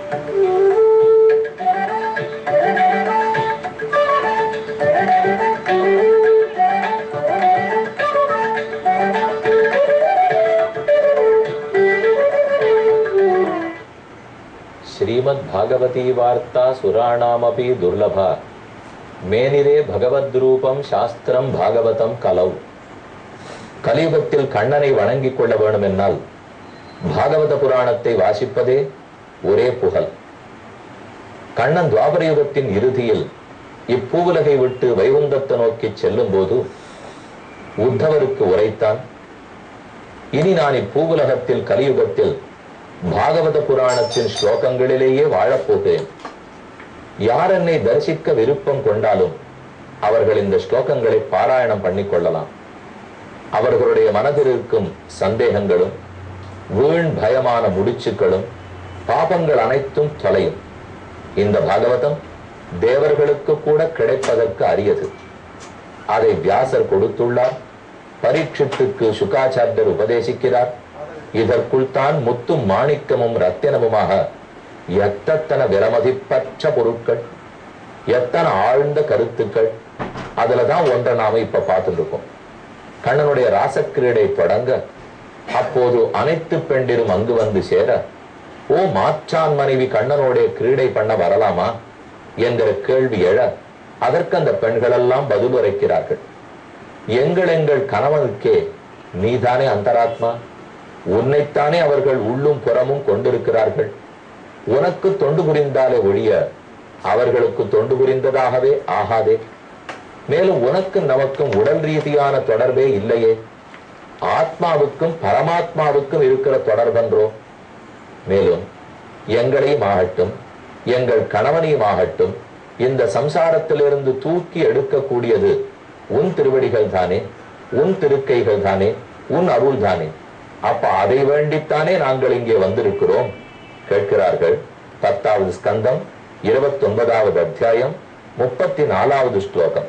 श्रीमद्भागवती वार्ता सुराणामपि दुर्लभा मेनिरे भगवद्रूपम शास्त्रम भागवतम कलौ கலியுகத்தில் கண்ணனை வணங்கிக் கொள்ள வேண்டும் என்னால் பாகவத புராணத்தை வாசிப்பதே ஒரே புகழ். கண்ணன் துவாபர யுகத்தின் இறுதியில் இப்பூவுலகை விட்டு வைகுந்தத்தை நோக்கி செல்லும் போது உத்தவருக்கு உரைத்தான், இனி நான் இப்பூவுலகத்தில் கலியுகத்தில் பாகவத புராணத்தின் ஸ்லோகங்களிலேயே வாழப்போகிறேன். யார் என்னை தரிசிக்க விருப்பம் கொண்டாலும் அவர்கள் இந்த ஸ்லோகங்களை பாராயணம் பண்ணிக்கொள்ளலாம். அவர்களுடைய மனதில் இருக்கும் சந்தேகங்களும் வீண் பயமான முடிச்சுக்களும் பாபங்கள் அனைத்தும் தொலையும். இந்த பாகவதம் தேவர்களுக்கு கூட கிடைப்பதற்கு அரியது. அதை வியாசர் கொடுத்துள்ளார். பரீட்சித்துக்கு சுகாச்சாரியர் உபதேசிக்கிறார். இதற்குள் தான் முத்தும் மாணிக்கமும் ரத்தினமுமாக எத்தனை விலமதிப்பற்ற பொருட்கள், எத்தனை ஆழ்ந்த கருத்துக்கள், அதுலதான் ஒன்றை நாம இப்ப பார்த்துட்டு இருக்கோம். கண்ணனுடைய ராசக்கிரீடை தொடங்க அப்போது அனைத்து பெண்டிரும் அங்கு வந்து சேர, ஓ மாற்றான் மனைவி கண்ணனோட கிரீடை பண்ண வரலாமா என்கிற கேள்வி எழ அதற்கு அந்த பெண்கள் எல்லாம் பதில் உரைக்கிறார்கள். எங்கள் கணவனுக்கே நீதானே அந்தராத்மா, உன்னைத்தானே அவர்கள் உள்ளும் புறமும் கொண்டிருக்கிறார்கள். உனக்கு தொண்டு புரிந்தாலே ஒழிய அவர்களுக்கு தொண்டு புரிந்ததாகவே ஆகாதே. மேலும் உனக்கு நமக்கும் உடல் ரீதியான தொடர்பே இல்லையே. ஆத்மாவுக்கும் பரமாத்மாவுக்கும் இருக்கிற தொடர்பன்றோ. மேலும் எங்களையும் ஆகட்டும் எங்கள் கணவனையும் ஆகட்டும் இந்த சம்சாரத்திலிருந்து தூக்கி எடுக்கக்கூடியது உன் திருவடிகள் தானே, உன் திருக்கைகள் தானே, உன் அருள் தானே. அப்ப அதை வேண்டித்தானே நாங்கள் இங்கே வந்திருக்கிறோம் கேட்கிறார்கள். 10வது ஸ்கந்தம் 29வது அத்தியாயம் 34வது ஸ்லோகம்.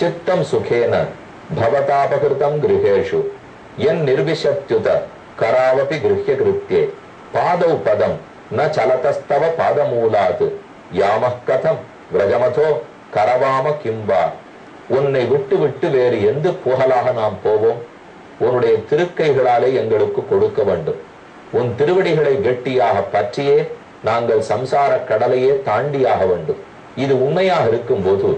சித்தம் சுகேன பவதாபகிருதம் கிருஹேஷு என் நிர்விஷத்யுத கராவபி கிருஹ்ய கிருத்யே பாதௌ பதம் ந சலதஸ்தவ பாதமூலாத் யாமஹ் கதம் விரஜமதோ கரவாம கிம்பா. உன்னை விட்டு விட்டு வேறு எந்த புகழாக நாம் போவோம்? உன்னுடைய திருக்கைகளாலே எங்களுக்கு கொடுக்க வேண்டும். உன் திருவடிகளை கெட்டியாக பற்றியே நாங்கள் சம்சார கடலையே தாண்டியாக வேண்டும். இது உண்மையாக இருக்கும் போது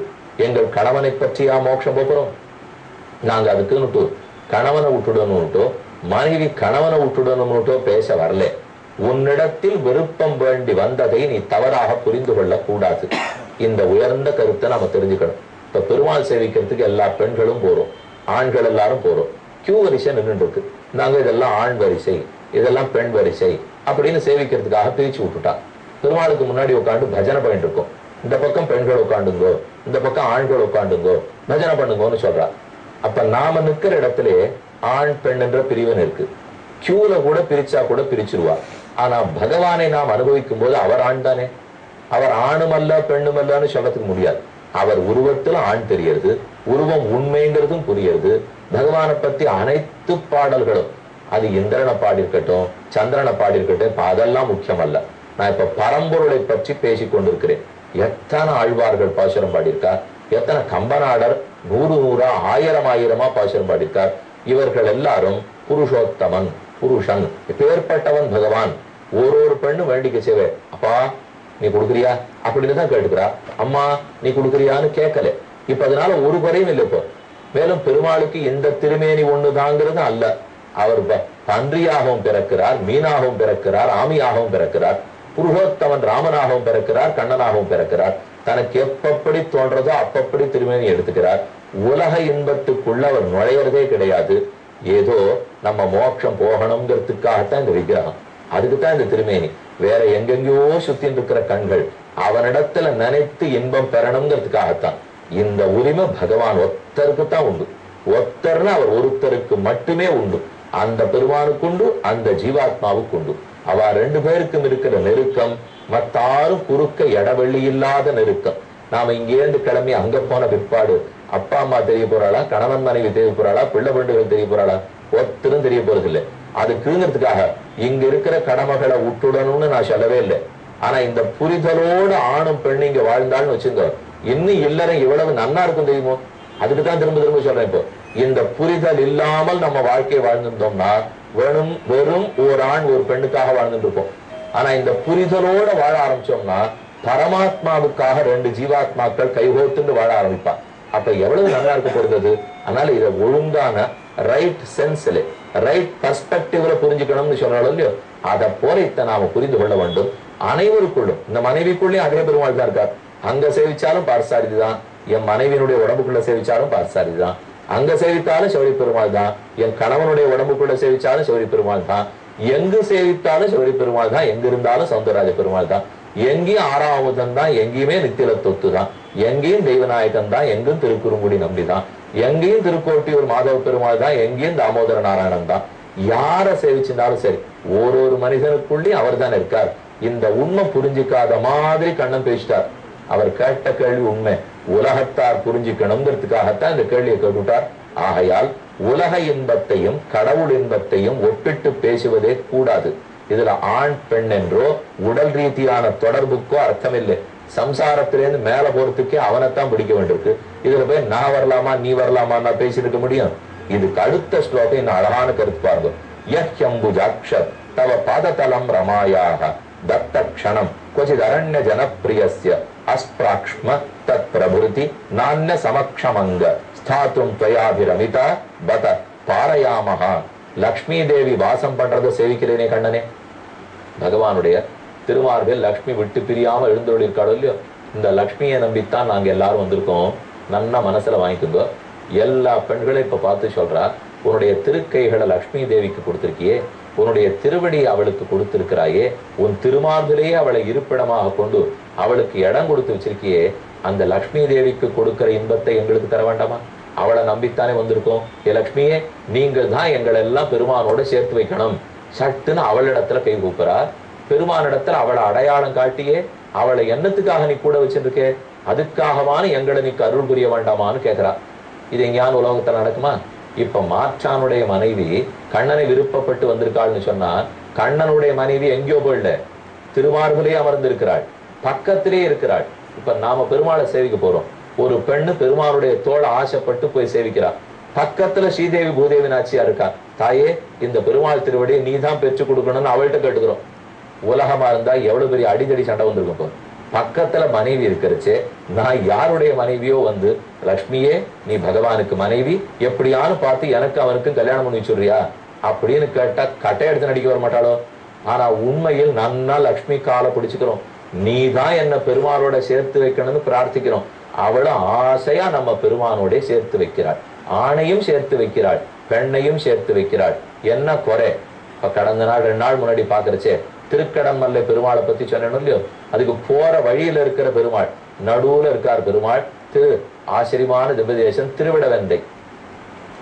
எங்கள் கணவனை பற்றியா மோட்சம் போகிறோம்? நாங்க அதுக்குன்னுட்டு கணவனை விட்டுடணும்ட்டோ மனைவி கணவனை விட்டுடணும்ட்டோ பேச வரல. உன்னிடத்தில் விருப்பம் வேண்டி வந்ததை நீ தவறாக புரிந்து கொள்ள கூடாது. இந்த உயர்ந்த கருத்தை நம்ம தெரிஞ்சுக்கணும். இப்ப பெருமாள் சேவிக்கிறதுக்கு எல்லா பெண்களும் போறோம், ஆண்கள் எல்லாரும் போறோம். கியூ வரிசை நின்று இருக்கு. நாங்க இதெல்லாம் ஆண் வரிசை, இதெல்லாம் பெண் வரிசை அப்படின்னு சேவிக்கிறதுக்காக பிரிச்சு விட்டுட்டா. பெருமாளுக்கு முன்னாடி உட்காந்து பஜனை பண்ணிட்டு இருக்கோம். இந்த பக்கம் பெண்கள் உட்காந்துங்கோ, இந்த பக்கம் ஆண்கள் உட்காந்துங்கோ, பஜனை பண்ணுங்கோன்னு சொல்றா. அப்ப நாம நிக்கிற இடத்துல ஆண் பெண் என்ற பிரிவன் இருக்கு. கியூல கூட பிரிச்சா கூட பிரிச்சிருவா. ஆனா பகவானை நாம் அனுபவிக்கும் போது அவர் ஆண் தானே. அவர் ஆணுமல்ல பெண்ணுமல்லன்னு சொல்லத்துக்கு முடியாது. அவர் உருவத்துல ஆண் தெரியறது, உருவம் உண்மைங்கிறதும் புரியுது. பகவானை பத்தி அனைத்து பாடல்களும், அது இந்திரனை பாடியிருக்கட்டும் சந்திரனை பாடியிருக்கட்டும், அதெல்லாம் முக்கியம் அல்ல. நான் இப்ப பரம்பொருளை பற்றி பேசிக் கொண்டிருக்கிறேன். எத்தனை ஆழ்வார்கள் பாசுரம் பாடியிருக்கார், எத்தனை கம்பநாடர் 100 1000 பாசுரம் பாடியிருக்கார். இவர்கள் எல்லாரும் புருஷோத்தமன், புருஷன், பேர்பட்டவன் பகவான். ஒரு பெண்ணு வேண்டிக்க செய்வே, அப்பா நீ கொடுக்குறியா அப்படின்னு தான் கேட்டுக்கிறா. அம்மா நீ கொடுக்குறியான்னு கேட்கல. இப்ப அதனால ஒரு குறையும் இல்லை. இப்போ மேலும் பெருமாளுக்கு இந்த திருமேனி ஒண்ணுதாங்கிறது அல்ல. அவர் பன்றியாகவும் பிறக்கிறார், மீனாகவும் பிறக்கிறார், ஆமியாகவும் பிறக்கிறார், புருஷோத்தமன் ராமனாகவும் பிறக்கிறார், கண்ணனாகவும் பிறக்கிறார். தனக்கு எப்பப்படி தோன்றதோ அப்பப்படி திருமேனி எடுத்துக்கிறார். உலக இன்பத்துக்குள்ள அவர் நுழையறதே கிடையாது. ஏதோ நம்ம மோட்சம் போகணுங்கிறதுக்காகத்தான் இந்த விக்கிரகம், அதுக்குத்தான் இந்த திருமேனி. வேற எங்கெங்கயோ சுத்தின் இருக்கிற கண்கள் அவனிடத்துல நினைத்து இன்பம் பெறணுங்கிறதுக்காகத்தான். இந்த உரிமை பகவான் ஒருத்தருக்கு தான் உண்டு. ஒருத்தர்னு அவர் ஒருத்தருக்கு மட்டுமே உண்டு. அந்த பெருமானுக்கு உண்டு, அந்த ஜீவாத்மாவுக்கு உண்டு. அவ 2 பேருக்கும் இருக்கிற நெருக்கம் மத்தாரும் குறுக்க இடவெள்ளி இல்லாத நெருக்கம். நாம இங்கேருந்து கிளம்பி அங்க போன பிற்பாடு அப்பா அம்மா தெரிய போறாளா, கணவன் மனைவி தெரிய போறாளா, பிள்ளை பிள்ளைகள் தெரிய போறாளா, ஒருத்தரும் தெரிய போறது இல்லை. அதுக்குங்கிறதுக்காக இங்க இருக்கிற கடமைகளை விட்டுடணும்னு நான் சொல்லவே இல்லை. ஆனா இந்த புரிதலோட ஆணும் பெண்ணு இங்க வாழ்ந்தாள்னு வச்சுங்க, இன்னும் இல்லறம் இவ்வளவு நன்னா இருக்கும் தெரியுமோ. அதுக்குதான் திரும்ப திரும்ப சொல்றேன். இப்போ இந்த புரிதல் இல்லாமல் நம்ம வாழ்க்கையை வாழ்ந்துட்டோம்னா வெறும் வெறும் ஒரு ஆண் ஒரு பெண்ணுக்காக வாழ்ந்துட்டு இருப்போம். ஆனா இந்த புரிதலோட வாழ ஆரம்பிச்சோம்னா பரமாத்மாவுக்காக ரெண்டு ஜீவாத்மாக்கள் கைகோத்துன்னு வாழ ஆரம்பிப்பான். அப்ப எவ்வளவு நல்லா இருக்க போறது. அதனால இதை ஒழுங்கான ரைட் சென்ஸ்ல ரைட் பர்ஸ்பெக்டிவ்ல புரிஞ்சுக்கணும்னு சொல்றாலும் இல்லையோ, அதை போல இதை நாம புரிந்து கொள்ள வேண்டும். அனைவருக்குள்ளும் இந்த மனைவிக்குள்ளேயும் அதே பெருமாள் தான் இருக்கார். அங்க சேவிச்சாலும் பார்சாரிதி தான், என் மனைவியினுடைய உடம்புக்குள்ள சேவிச்சாலும் பார்சாரிதி தான், அங்க சேவித்தாலும் சிவரி பெருமாள் தான், என் கணவனுடைய உடம்புக்குள்ள சேவிச்சாலும் சிவரி பெருமாள் தான், எங்கு சேவித்தாலும் சிவரி பெருமாள் தான், எங்க இருந்தாலும் சௌந்தரராஜ பெருமாள் தான், எங்கேயும் ஆறாவதன் தான், எங்கேயுமே நித்தில தொத்து தான், எங்கேயும் தெய்வநாயகன் தான், எங்கும் திருக்குறுங்குடி நம்பிதான், எங்கேயும் திருக்கோட்டியூர் மாதவ பெருமாள் தான், எங்கேயும் தாமோதர நாராயணன் தான். யார சேவிச்சிருந்தாலும் சரி ஒரு மனிதனுக்குள்ளேயும் அவர் தான் இருக்கார். இந்த உண்மை புரிஞ்சிக்காத மாதிரி கண்ணன் பேசிட்டார். அவர் கேட்ட கேள்வி உண்மை, உலகத்தார் புரிஞ்சுக்கணுங்கிறதுக்காகத்தான் இந்த கேள்வியை கேட்டுட்டார். ஆகையால் உலக இன்பத்தையும் கடவுள் இன்பத்தையும் ஒப்பிட்டு பேசுவதே கூடாது. இதுல ஆண் பெண் என்றோ உடல் ரீதியான தொடர்புக்கோ அர்த்தம் இல்லை. சம்சாரத்திலேருந்து மேல போறதுக்கே அவனைத்தான் பிடிக்க வேண்டியிருக்கு. இதுல போய் நான் வரலாமா நீ வரலாமா நான் பேசியிருக்க முடியும். இதுக்கு அடுத்த ஸ்லோகம் இன்னும் அழகான கருத்து பாருங்க. யஹ்யம்புஜாக்ஷர் தவ பாததலம் ரமாயாக தத்த க்ஷணம் கொச்சித் அரண்ய ஜனப்பிரியஸ்ய அஸ்பிராக்ஷ்ம தத் பிரபுருதி நான்ய சமக்ஷமங்க ஸ்தாத்தும் துவயாபிரமிதா பத பாரயாமஹா. லக்ஷ்மி தேவி வாசம் பண்றதை சேவிக்கிறேனே கண்ணனே. பகவானுடைய திருமார்பில் லக்ஷ்மி விட்டு பிரியாம எழுந்தோடி இருக்காளோ இல்லையோ, இந்த லக்ஷ்மியை நம்பித்தான் நாங்க எல்லாரும் வந்திருக்கோம். நன்னா மனசுல வாங்கிக்கோங்க. எல்லா பெண்களையும் இப்ப பார்த்து சொல்றா, உன்னுடைய திருக்கைகளை லக்ஷ்மி தேவிக்கு கொடுத்திருக்கியே, உன்னுடைய திருவடியை அவளுக்கு கொடுத்திருக்கிறாயே, உன் திருமார்பிலேயே அவளை இருப்பிடமாக கொண்டு அவளுக்கு இடம் கொடுத்து வச்சிருக்கியே, அந்த லக்ஷ்மி தேவிக்கு கொடுக்கிற இன்பத்தை எங்களுக்கு தர வேண்டாமா? அவளை நம்பித்தானே வந்திருக்கோம். ஏ லக்ஷ்மியே, நீங்கள் தான் எங்களை எல்லாம் பெருமானோட சேர்த்து வைக்கணும். சட்டுன்னு அவளிடத்துல கை கூப்புறார். பெருமானிடத்துல அவளை அடையாளம் காட்டியே, அவளை என்னத்துக்காக நீ கூட வச்சிருக்கே, அதுக்காகவான எங்களை நீ அருள் புரிய வேண்டாமான்னு கேட்கிறா. இது எங்கேயான உலகத்துல நடக்குமா? இப்ப மாற்றானுடைய மனைவி கண்ணனை விருப்பப்பட்டு வந்திருக்காள்னு சொன்னா, கண்ணனுடைய மனைவி எங்கேயோ போயிடல, திருமார்பிலேயே அமர்ந்திருக்கிறாள், பக்கத்திலே இருக்கிறாள். இப்ப நாம பெருமாளை சேவிக்க போறோம். ஒரு பெண்ணு பெருமாளுடைய தோளை ஆசைப்பட்டு போய் சேவிக்கிறாள். பக்கத்துல ஸ்ரீதேவி பூதேவி நாச்சியா இருக்கா. தாயே, இந்த பெருமாள் திருவடியை நீ தான் பெற்று கொடுக்கணும்னு அவள்கிட்ட கேட்டுக்கிறோம். உலகமா இருந்தா எவ்வளவு பெரிய அடிதடி சண்டை வந்திருக்கும். பக்கத்துல மனைவி இருக்கிறச்சு, நான் யாருடைய மனைவியோ வந்து லக்ஷ்மியே நீ பகவானுக்கு மனைவி, எப்படியானு பார்த்து எனக்கு அவனுக்கும் கல்யாணம் பண்ணி வச்சுடுறியா அப்படின்னு கேட்டா கட்டை எடுத்து நடிக்க வர மாட்டாளோ? ஆனா உண்மையில் நன்னா லக்ஷ்மி காலை பிடிச்சுக்கிறோம். நீ தான் என்ன பெருமாளோட சேர்த்து வைக்கணும்னு பிரார்த்திக்கிறோம். அவளும் ஆசையா நம்ம பெருமானோட சேர்த்து வைக்கிறாள். ஆணையும் சேர்த்து வைக்கிறாள், பெண்ணையும் சேர்த்து வைக்கிறாள். என்ன குறை? இப்ப கடந்த நாள் 2 நாள் முன்னாடி பாக்குறச்சே திருக்கடமல்லை பெருமாளை பத்தி சொன்னேன்னு இல்லையோ, அதுக்கு போற வழியில இருக்கிற பெருமாள், நடுவுல இருக்கார் பெருமாள். திரு ஆச்சரியமான திவ்யதேசம் திருவிடவெந்தை.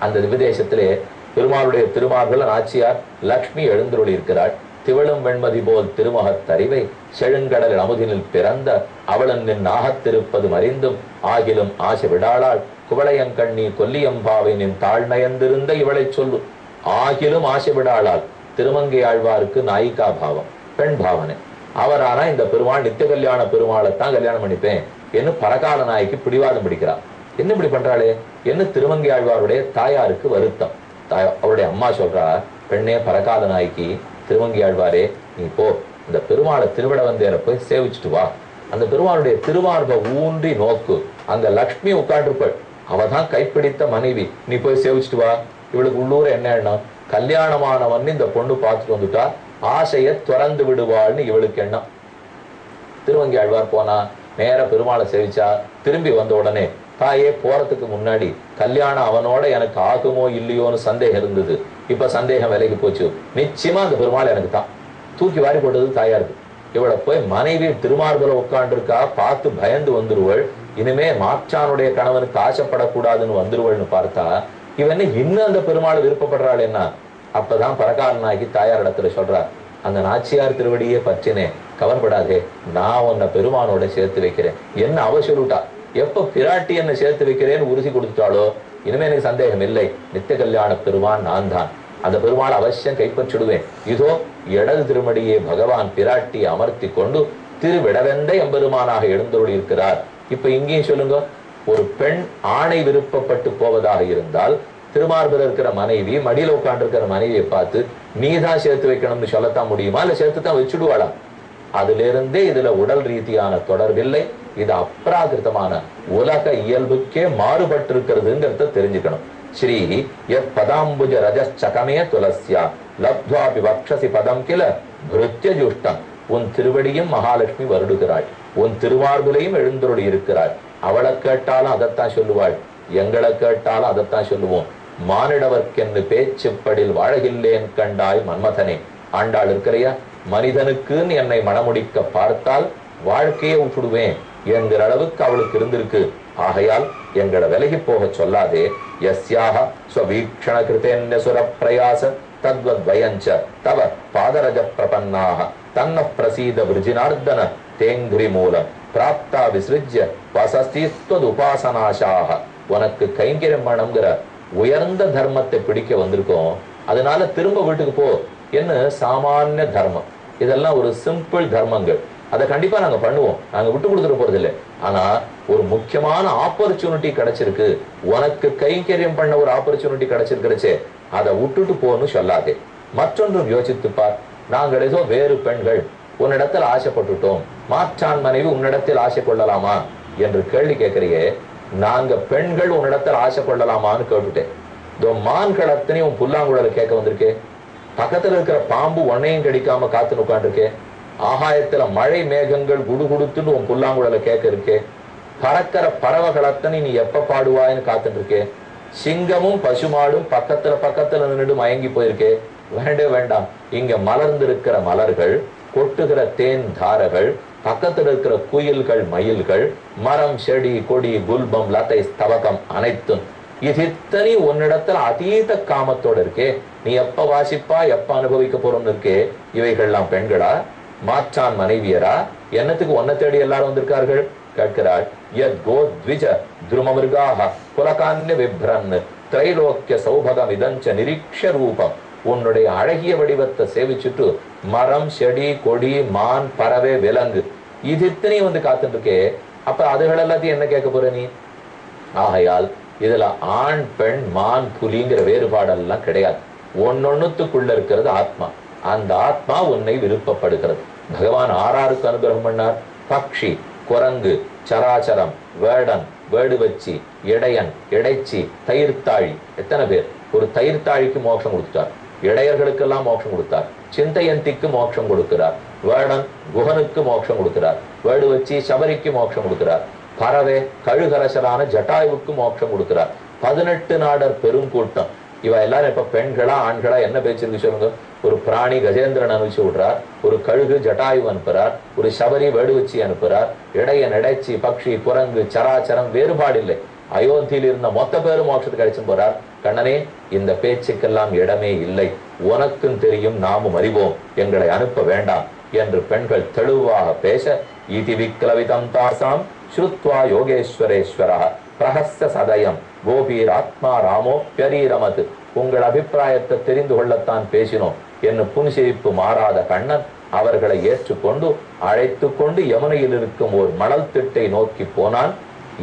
அந்த திவ்யதேசத்திலே பெருமாளுடைய திருமார்புல நாச்சியார் லக்ஷ்மி எழுந்தருளி இருக்கிறாள். திவளும் வெண்மதி போல் திருமுகத்தறிவை செழுங்கடல் அமுதினில் பிறந்த அவளன் நின் நாகத்திருப்பது மறிந்தும் ஆகிலும் ஆசை விடாளாள் குவளையங்கண்ணி கொல்லியம்பாவை நின் தாழ்நயந்திருந்த இவளை சொல்லு. ஆகிலும் ஆசை விடாளாள். திருமங்கை ஆழ்வாருக்கு நாயிகா பாவம், பெண் பாவனை. அவரானா இந்த பெருமாள் நித்திய கல்யாண பெருமாளைத்தான் கல்யாணம் பண்ணிப்பேன் என்று பரகால நாய்க்கு பிடிவாதம் பிடிக்கிறார். என்ன இப்படி பண்றாளே என்ன? திருமங்கை ஆழ்வாருடைய தாயாருக்கு வருத்தம். அவருடைய அம்மா சொல்றா, பெண்ணே பரகால நாய்க்கு, திருமங்கை ஆழ்வாரே நீ போ, இந்த பெருமாளை திருவிடவந்தேரை போய் சேவிச்சுட்டு வா. அந்த பெருமாளுடைய திருமார்பை ஊன்றி நோக்கு, அங்க லக்ஷ்மி உட்காண்டிருப்பாள், அவதான் கைப்பிடித்த மனைவி, நீ போய் சேவிச்சுட்டு வா. இவளுக்கு உள்ளூர என்ன எண்ணம்? கல்யாணமானவன் இந்த பொண்ணு பார்த்துட்டு வந்துட்டா ஆசையை துறந்து விடுவாள்னு இவளுக்கு எண்ணம். திருமங்கை ஆழ்வார் போனா நேர பெருமாளை சேவிச்சா. திரும்பி வந்த உடனே, தாயே போறதுக்கு முன்னாடி கல்யாணம் அவனோட எனக்கு ஆகுமோ இல்லையோன்னு சந்தேகம் இருந்தது, இப்ப சந்தேகம் விலைக்கு போச்சு, நிச்சயமா அந்த பெருமாள் எனக்கு தான். தூக்கி வாரி போட்டது தாயா இருக்கு. இவளை போய் மனைவி திருமார்புல உட்காண்டு இருக்கா, பார்த்து பயந்து வந்துருவள். இனிமே மாற்றானுடைய கணவனுக்கு ஆசைப்படக்கூடாதுன்னு வந்துருவள்னு பார்த்தா, இவன் இன்னும் அந்த பெருமாளை விருப்பப்படுறாள். என்ன? அப்பதான் பரகாலனாகி தாயார் இடத்துல சொல்றார், அந்த நாச்சியார் திருவடியே பற்றினே, கவர்படாதே, நான் உன்னை பெருமானோட சேர்த்து வைக்கிறேன். என்ன அவ சொல்லிட்டா, எப்ப பிராட்டி என்ன சேர்த்து வைக்கிறேன்னு உறுதி கொடுத்துட்டாளோ இனிமே எனக்கு சந்தேகம் இல்லை, நித்திய கல்யாண பெருமான் நான் தான். அந்த பெருமாள் அவசியம் கைப்பற்றிடுவேன். இதோ இடது திருமடியே பகவான் பிராட்டியை அமர்த்தி கொண்டு திருவிடவெந்த எம்பெருமானாக எழுந்தருளி இருக்கிறார். இப்ப இங்கேயும் சொல்லுங்க, ஒரு பெண் ஆணை விருப்பப்பட்டு போவதாக இருந்தால் திருமார்பில் இருக்கிற மனைவி மடியில உட்கார்ந்து இருக்கிற மனைவியை பார்த்து நீதான் சேர்த்து வைக்கணும்னு சொல்லத்தான் முடியுமா, இல்ல சேர்த்து தான் வச்சுடுவாளா? அதுல இருந்தே இதுல உடல் ரீதியான தொடர்பில்லை. இது அப்ராகிருத்தமான உலக இயல்புக்கே மாறுபட்டிருக்கிறதுங்கிறத தெரிஞ்சுக்கணும். ஸ்ரீ யத் பதாம்புஜ ரஜச்சகமே துளசியா லப்த்வாபி வக்ஷசி பதம் கில பிருத்யஜுஷ்டம். உன் திருவடியும் மகாலட்சுமி வருடுகிறாள், உன் திருமார்புலையும் எழுந்தருளி இருக்கிறாள். அவளை கேட்டாலும் அதைத்தான் சொல்லுவாள், எங்களை கேட்டாலும் அதைத்தான் சொல்லுவோம். மானிடவர்க்கென்று பேச்சுப்படில் வாழகில்லேன் கண்டாய் மன்மதனே. ஆண்டாள் இருக்கிறையா, மனிதனுக்குன்னு என்னை மணமுடிக்க பார்த்தால் வாழ்க்கையை விட்டுடுவேன் என்கிற அளவுக்கு அவளுக்கு இருந்திருக்கு. ஆகையால் எங்களை விலகி போக சொல்லாதே. யஸ்யாக ஸ்வவீக்ஷண கிருதேன்ய சுர பிரயாச தத்வத் வயஞ்ச தவ பாதரஜ பிரபன்னாக தன்ன பிரசீத விருஜினார்தன தேங்கிரி மூலம் பிராப்தா விசிருஜ்ய வசஸ்தித்வத் உபாசனாஷாக. உனக்கு கைங்கரியம் பண்ணணுங்கிற உயர்ந்த தர்மத்தை பிடிக்க வந்திருக்கோம், அதனால திரும்ப வீட்டுக்கு போ என்ன சாமானிய தர்மம். இதெல்லாம் ஒரு சிம்பிள் தர்மங்கள், அதை கண்டிப்பா நாங்க பண்ணுவோம், நாங்க விட்டு கொடுத்துட்டு போறது இல்லை. ஆனா ஒரு முக்கியமான ஆப்பர்ச்சுனிட்டி கிடைச்சிருக்கு, உனக்கு கைங்கரியம் பண்ண ஒரு ஆப்பர்ச்சுனிட்டி கிடைச்சிருக்கிறச்சே, அதை விட்டுட்டு போன்னு சொல்லாதே. மற்றொன்றும் யோசித்துப்பார். நாங்கள் ஏதோ வேறு பெண்கள் உன்னிடத்தில் ஆசைப்பட்டுட்டோம், மாற்றான் மனைவி உன்னிடத்தில் ஆசை கொள்ளலாமா என்று கேள்வி கேட்கிறியே. நாங்க பெண்கள் உன்னிடத்தில் ஆசை கொள்ளலாமான்னு கேட்டுட்டேன். இதோ மான்கள் அத்தனையும் உன் புல்லாங்குழல கேட்க வந்திருக்கே, பக்கத்துல இருக்கிற பாம்பு உன்னையும் கடிக்காம காத்து உட்காந்துருக்கே, ஆகாயத்துல மழை மேகங்கள் குடு குடுத்துன்னு உன் புல்லாங்குழல கேட்க இருக்கே, பறக்கிற பறவைகள் அத்தனை நீ எப்ப பாடுவாயின்னு காத்துட்டு இருக்கே, சிங்கமும் பசுமாடும் பக்கத்துல நின்று மயங்கி போயிருக்கே. வேண்டே வேண்டாம், இங்க மலர்ந்திருக்கிற மலர்கள், கொட்டுகிற தேன் தாரகள், பக்கத்தில் இருக்கிற குயில்கள் மயில்கள், மரம் செடி கொடி குல்பம் லத்தை ஸ்தவகம் அனைத்தும் இது இத்தனை உன்னிடத்துல அதீத காமத்தோட இருக்கே. நீ எப்ப வாசிப்பா எப்ப அனுபவிக்க போறோம்னு இருக்கே. இவைகள்லாம் பெண்களா, மாற்றான் மனைவியரா? என்னத்துக்கு ஒன்ன தேடி எல்லாரும் வந்திருக்கார்கள் கேட்கிறாள். யத் கோத்விஜ துருமமிருகாக புலகான்ய விப்ரன் திரைலோக்கிய சௌபகம் இதஞ்ச நிரீக்ஷ ரூபம். உன்னுடைய அழகிய வடிவத்தை சேவிச்சுட்டு மரம் செடி கொடி மான் பறவை விலங்கு இது இத்தனையும் வந்து காத்துட்டு இருக்கே. அப்ப அதுகள் எல்லாத்தையும் என்ன கேட்க போற நீ? ஆகையால் இதுல ஆண் பெண் மான் புலிங்கிற வேறுபாடெல்லாம் கிடையாது. ஒன்னொன்னுத்துக்குள்ள இருக்கிறது ஆத்மா. அந்த ஆத்மா உன்னை விருப்பப்படுகிறது. பகவான் ஆறாருக்கு அனுகிரகம் பண்ணார். பக்ஷி, குரங்கு, சராச்சரம், வேடன், வேடுவச்சி, இடையன், இடைச்சி, தயிர்த்தாழி, எத்தனை பேர்? ஒரு தயிர்த்தாழிக்கு மோட்சம் கொடுத்தார், இடையர்களுக்கெல்லாம் மோட்சம் கொடுத்தார், சிந்தையந்திக்கு மோட்சம் கொடுக்கிறார், வேடன் குகனுக்கு மோட்சம் கொடுக்கிறார், வேடுவச்சி சபரிக்கு மோட்சம் கொடுக்கிறார், பறவை கழுகரசரான ஜட்டாயுவுக்கு மோட்சம் கொடுக்கிறார். 18 நாடர் பெருங்கூட்டம். இவ எல்லாரும் இப்ப பெண்களா ஆண்களா என்ன பேச்சிருக்கு சொல்லுங்க? ஒரு பிராணி கஜேந்திரன் அனுப்பிச்சு விடுறார், ஒரு கழுகு ஜட்டாயு அனுப்புறார், ஒரு சபரி வேடுவச்சி அனுப்புறார், இடையன் இடைச்சி பக்ஷி குரங்கு சராச்சரம் வேறுபாடு இல்லை. அயோத்தியில் இருந்த மொத்த பேரும் மோட்சத்துக்கு அழைச்சு போறார். கண்ணனே, இந்த பேச்சுக்கெல்லாம் இடமே இல்லை, உனக்கும் தெரியும் நாமும் அறிவோம், எங்களை அனுப்ப வேண்டாம் என்று பெண்கள் தெளிவாக பேச, இதி விக்லவிதம் தாசாம் ஸ்ருத்வா யோகேஸ்வரேஸ்வரா பிரஹஸ்ய சதயம் கோபீர் ஆத்மா ராமோ பியரீரமது. உங்கள் அபிப்பிராயத்தை தெரிந்து கொள்ளத்தான் பேசினோம் என்று புன்சிரிப்பு மாறாத கண்ணன் அவர்களை ஏற்றுக்கொண்டு அழைத்து கொண்டு யமுனையில் இருக்கும் ஒரு மணல் திட்டை நோக்கி போனான்.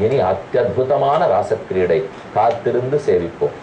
இனி அத்தியுதமான ராசக்கிரீடை காத்திருந்து சேவிப்போம்.